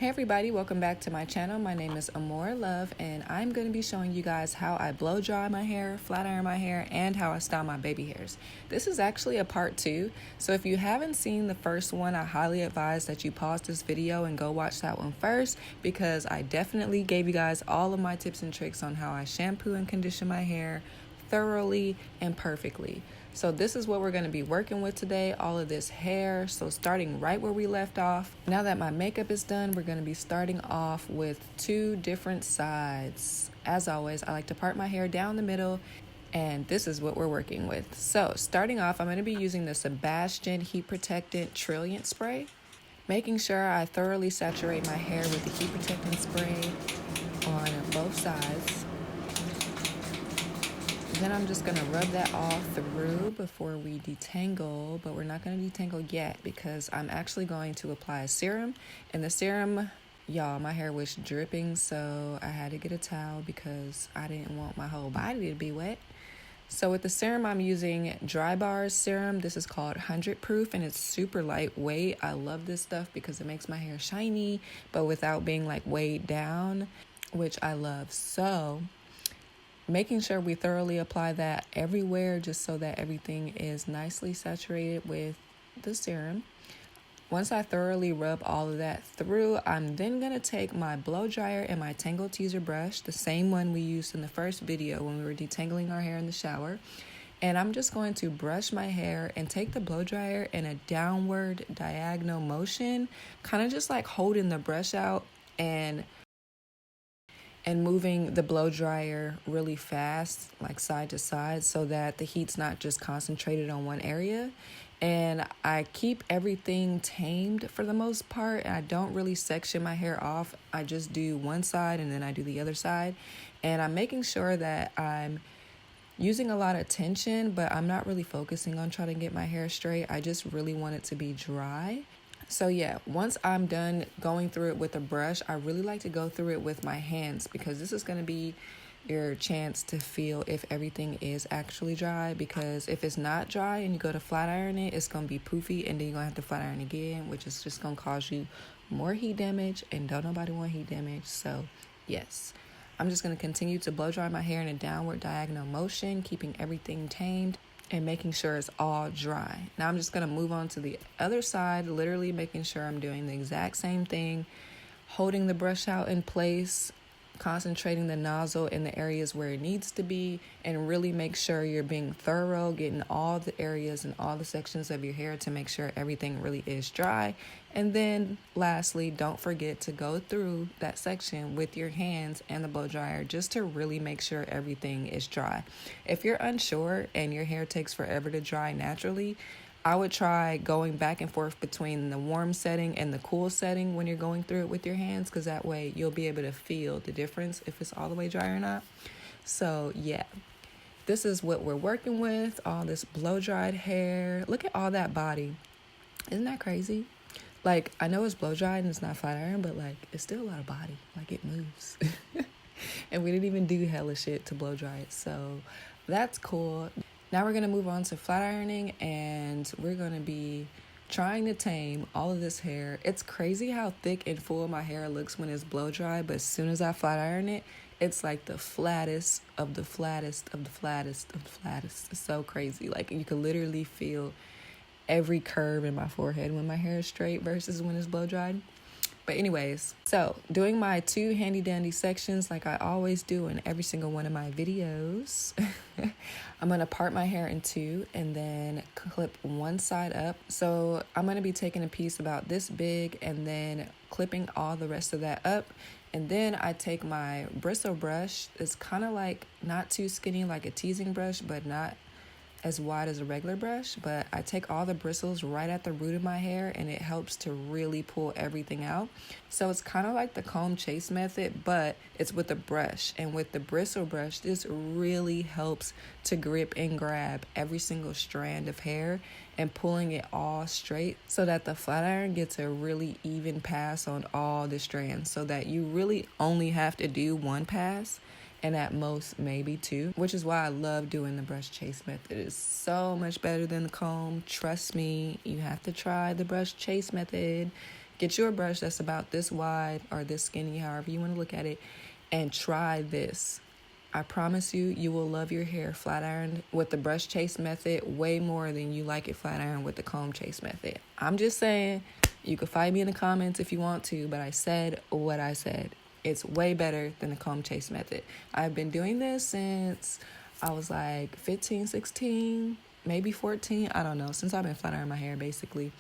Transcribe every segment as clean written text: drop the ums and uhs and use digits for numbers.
Hey everybody, welcome back to my channel. My name is Amore Love and I'm going to be showing you guys how I blow dry my hair, flat iron my hair, and how I style my baby hairs. This is actually a part 2, so if you haven't seen the first one, I highly advise that you pause this video and go watch that one first, because I definitely gave you guys all of my tips and tricks on how I shampoo and condition my hair thoroughly and perfectly. So this is what we're going to be working with today, all of this hair. So starting right where we left off. Now that my makeup is done, we're going to be starting off with 2 different sides. As always, I like to part my hair down the middle, and this is what we're working with. So starting off, I'm going to be using the Sebastian Heat Protectant Trilliant Spray, making sure I thoroughly saturate my hair with the heat protectant spray on both sides. Then I'm just going to rub that all through before we detangle, but we're not going to detangle yet because I'm actually going to apply a serum. And the serum, y'all, my hair was dripping, so I had to get a towel because I didn't want my whole body to be wet. So with the serum, I'm using Dry Bar's serum. This is called 100 proof and it's super lightweight. I love this stuff because it makes my hair shiny, but without being like weighed down, which I love. So making sure we thoroughly apply that everywhere just so that everything is nicely saturated with the serum. Once I thoroughly rub all of that through, I'm then going to take my blow dryer and my Tangle Teaser brush, the same one we used in the first video when we were detangling our hair in the shower. And I'm just going to brush my hair and take the blow dryer in a downward diagonal motion, kind of just like holding the brush out and moving the blow dryer really fast, like side to side, so that the heat's not just concentrated on one area. And I keep everything tamed for the most part, and I don't really section my hair off. I just do one side and then I do the other side. And I'm making sure that I'm using a lot of tension, but I'm not really focusing on trying to get my hair straight. I just really want it to be dry. So yeah, once I'm done going through it with a brush, I really like to go through it with my hands, because this is going to be your chance to feel if everything is actually dry. Because if it's not dry and you go to flat iron it, it's going to be poofy, and then you're going to have to flat iron again, which is just going to cause you more heat damage, and don't nobody want heat damage. So yes, I'm just going to continue to blow dry my hair in a downward diagonal motion, keeping everything tamed and making sure it's all dry. Now I'm just going to move on to the other side, literally making sure I'm doing the exact same thing, holding the brush out in place, concentrating the nozzle in the areas where it needs to be, and really make sure you're being thorough, getting all the areas and all the sections of your hair to make sure everything really is dry. And then lastly, don't forget to go through that section with your hands and the blow dryer just to really make sure everything is dry. If you're unsure and your hair takes forever to dry naturally, I would try going back and forth between the warm setting and the cool setting when you're going through it with your hands, because that way you'll be able to feel the difference if it's all the way dry or not. So yeah, this is what we're working with, all this blow dried hair. Look at all that body. Isn't that crazy? Like, I know it's blow dried and it's not flat iron, but like it's still a lot of body. Like, it moves. And we didn't even do hella shit to blow dry it, so that's cool. Now we're going to move on to flat ironing, and we're going to be trying to tame all of this hair. It's crazy how thick and full my hair looks when it's blow dry, but as soon as I flat iron it, it's like the flattest of the flattest of the flattest of the flattest. It's so crazy. Like, you can literally feel every curve in my forehead when my hair is straight versus when it's blow dried. But anyways, so doing my 2 handy dandy sections like I always do in every single one of my videos. I'm going to part my hair in 2 and then clip one side up. So I'm going to be taking a piece about this big and then clipping all the rest of that up. And then I take my bristle brush. It's kind of like not too skinny, like a teasing brush, but not as wide as a regular brush, but I take all the bristles right at the root of my hair, and it helps to really pull everything out. So it's kind of like the comb chase method, but it's with a brush. And with the bristle brush, this really helps to grip and grab every single strand of hair and pulling it all straight so that the flat iron gets a really even pass on all the strands, so that you really only have to do one pass, and at most maybe 2, which is why I love doing the brush chase method. It's so much better than the comb. Trust me, you have to try the brush chase method. Get you a brush that's about this wide or this skinny, however you want to look at it, and try this. I promise you, you will love your hair flat ironed with the brush chase method way more than you like it flat ironed with the comb chase method. I'm just saying, you can fight me in the comments if you want to, but I said what I said. It's way better than the comb chase method. I've been doing this since I was like 15, 16, maybe 14. I don't know, since I've been flat ironing my hair basically.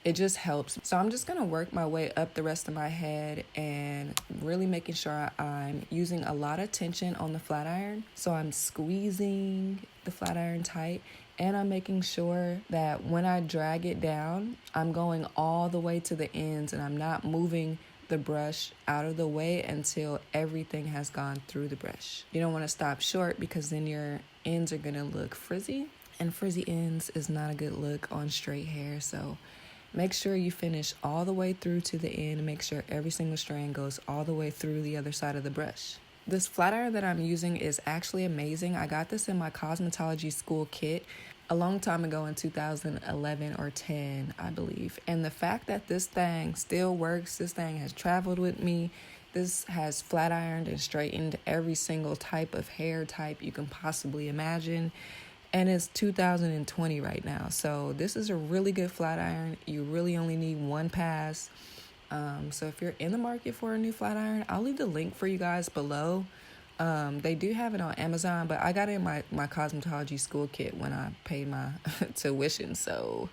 It just helps. So I'm just going to work my way up the rest of my head and really making sure I'm using a lot of tension on the flat iron. So I'm squeezing the flat iron tight, and I'm making sure that when I drag it down, I'm going all the way to the ends and I'm not moving the brush out of the way until everything has gone through the brush. You don't want to stop short because then your ends are going to look frizzy, and frizzy ends is not a good look on straight hair. So make sure you finish all the way through to the end and make sure every single strand goes all the way through the other side of the brush. This flat iron that I'm using is actually amazing. I got this in my cosmetology school kit a long time ago in 2011 or 10, I believe. And the fact that this thing still works, this thing has traveled with me. This has flat ironed and straightened every single type of hair type you can possibly imagine. And it's 2020 right now. So this is a really good flat iron. You really only need one pass. So if you're in the market for a new flat iron, I'll leave the link for you guys below. They do have it on Amazon, but I got it in my cosmetology school kit when I paid my tuition. So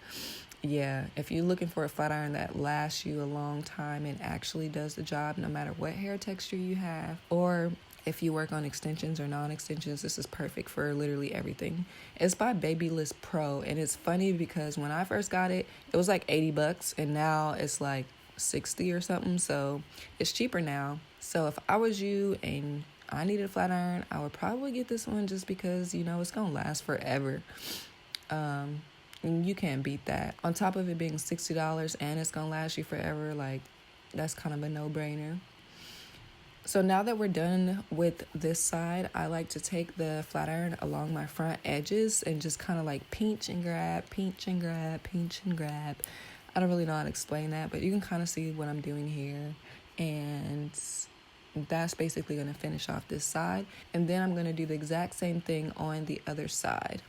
yeah, if you're looking for a flat iron that lasts you a long time and actually does the job no matter what hair texture you have, or if you work on extensions or non-extensions, this is perfect for literally everything. It's by Babyliss Pro, and it's funny because when I first got it, it was like $80, and now it's like 60 or something, so it's cheaper now. So if I was you and I needed a flat iron, I would probably get this one just because, you know, it's gonna last forever. And you can't beat that. On top of it being $60 and it's gonna last you forever, like, that's kind of a no-brainer. So now that we're done with this side, I like to take the flat iron along my front edges and just kind of like pinch and grab, pinch and grab, pinch and grab. I don't really know how to explain that, but you can kind of see what I'm doing here. And that's basically going to finish off this side. And then I'm going to do the exact same thing on the other side.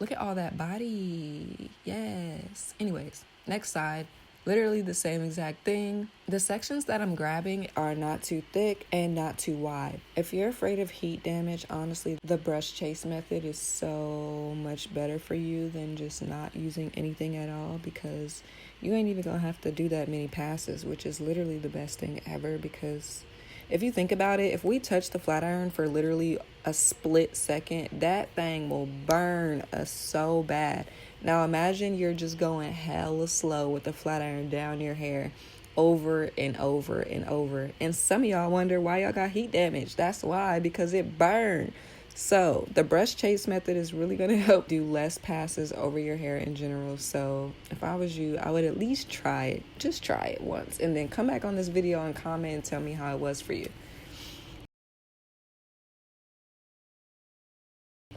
Look at all that body. Yes. Anyways, next side. Literally the same exact thing. The sections that I'm grabbing are not too thick and not too wide. If you're afraid of heat damage, honestly, the brush chase method is so much better for you than just not using anything at all, because you ain't even gonna have to do that many passes, which is literally the best thing ever. Because if you think about it, if we touch the flat iron for literally a split second, that thing will burn us so bad. Now imagine you're just going hella slow with the flat iron down your hair over and over and over. And some of y'all wonder why y'all got heat damage. That's why, because it burned. So the brush chase method is really going to help do less passes over your hair in general. So if I was you, I would at least try it. Just try it once and then come back on this video and comment and tell me how it was for you.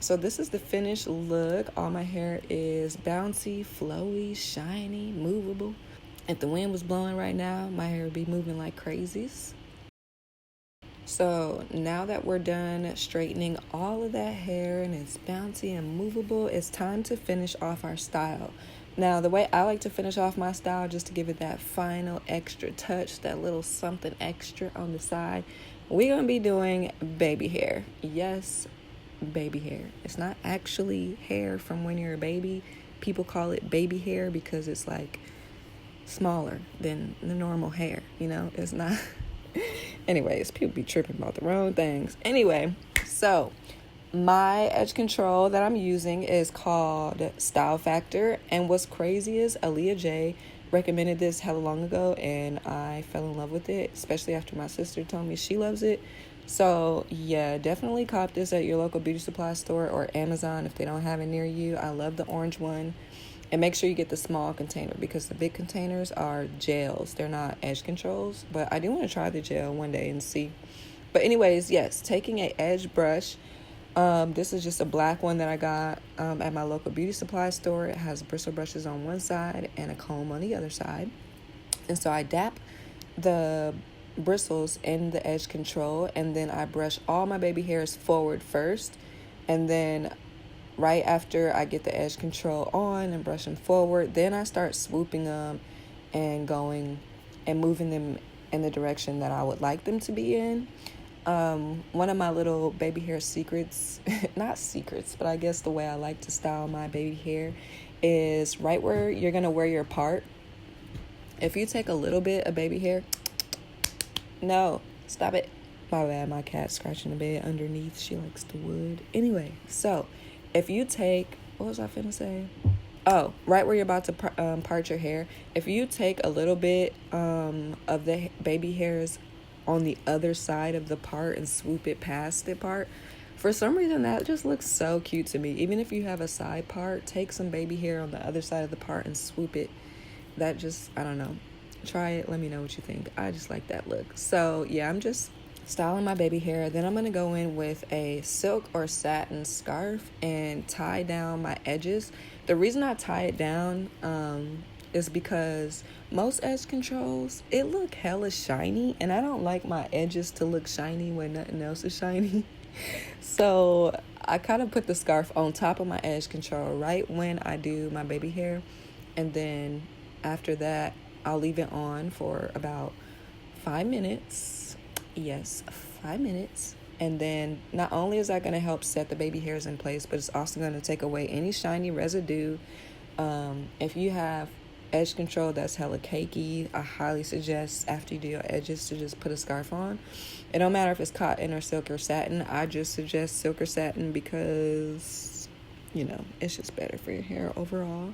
So this is the finished look. All my hair is bouncy, flowy, shiny, movable. If the wind was blowing right now, my hair would be moving like crazies. So now that we're done straightening all of that hair and it's bouncy and movable, it's time to finish off our style. Now, the way I like to finish off my style, just to give it that final extra touch, that little something extra on the side, we're going to be doing baby hair. Yes, baby hair. It's not actually hair from when you're a baby. People call it baby hair because it's like smaller than the normal hair, you know? It's not. Anyways, people be tripping about the wrong things. Anyway, so my edge control that I'm using is called Style Factor, and what's crazy is Aaliyah J recommended this hella long ago, and I fell in love with it, especially after my sister told me she loves it. So yeah, definitely cop this at your local beauty supply store or Amazon if they don't have it near you. I love the orange one. And make sure you get the small container because the big containers are gels. They're not edge controls, but I do want to try the gel one day and see. But anyways, yes, taking a edge brush. This is just a black one that I got at my local beauty supply store. It has bristle brushes on one side and a comb on the other side. And so I dap the bristles in the edge control, and then I brush all my baby hairs forward first, and then right after I get the edge control on and brush them forward, then I start swooping them and going and moving them in the direction that I would like them to be in. One of my little baby hair secrets, not secrets, but I guess the way I like to style my baby hair is right where you're going to wear your part. If you take a little bit of baby hair, no, stop it. My bad, my cat's scratching the bed underneath. She likes the wood. Anyway, so if you take, what was I finna say? Oh, right where you're about to part your hair. If you take a little bit of the baby hairs on the other side of the part and swoop it past the part, for some reason that just looks so cute to me. Even if you have a side part, take some baby hair on the other side of the part and swoop it. That just, I don't know. Try it. Let me know what you think. I just like that look. So yeah, I'm just styling my baby hair. Then I'm going to go in with a silk or satin scarf and tie down my edges. The reason I tie it down is because most edge controls, it look hella shiny, and I don't like my edges to look shiny when nothing else is shiny. So I kind of put the scarf on top of my edge control right when I do my baby hair, and then after that I'll leave it on for about 5 minutes. Yes, 5 minutes. And then not only is that going to help set the baby hairs in place, but it's also going to take away any shiny residue. If you have edge control that's hella cakey, I highly suggest after you do your edges to just put a scarf on. It don't matter if it's cotton or silk or satin. I just suggest silk or satin because, it's just better for your hair overall.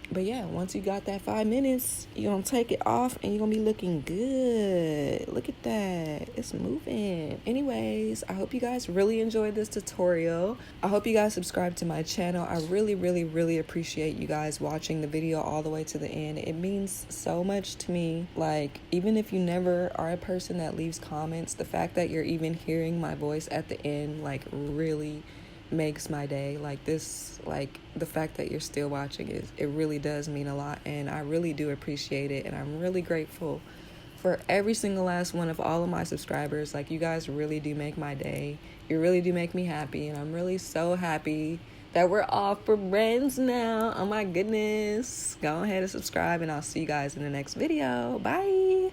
But yeah, once you got that 5 minutes, you're going to take it off and you're going to be looking good. Look at that. It's moving. Anyways, I hope you guys really enjoyed this tutorial. I hope you guys subscribe to my channel. I really, really, really appreciate you guys watching the video all the way to the end. It means so much to me. Like, even if you never are a person that leaves comments, the fact that you're even hearing my voice at the end, really makes my day. The fact that you're still watching it really does mean a lot, and I really do appreciate it, and I'm really grateful for every single last one of all of my subscribers. You guys really do make my day. You really do make me happy, and I'm really so happy that we're all friends now. Oh my goodness. Go ahead and subscribe, and I'll see you guys in the next video. Bye.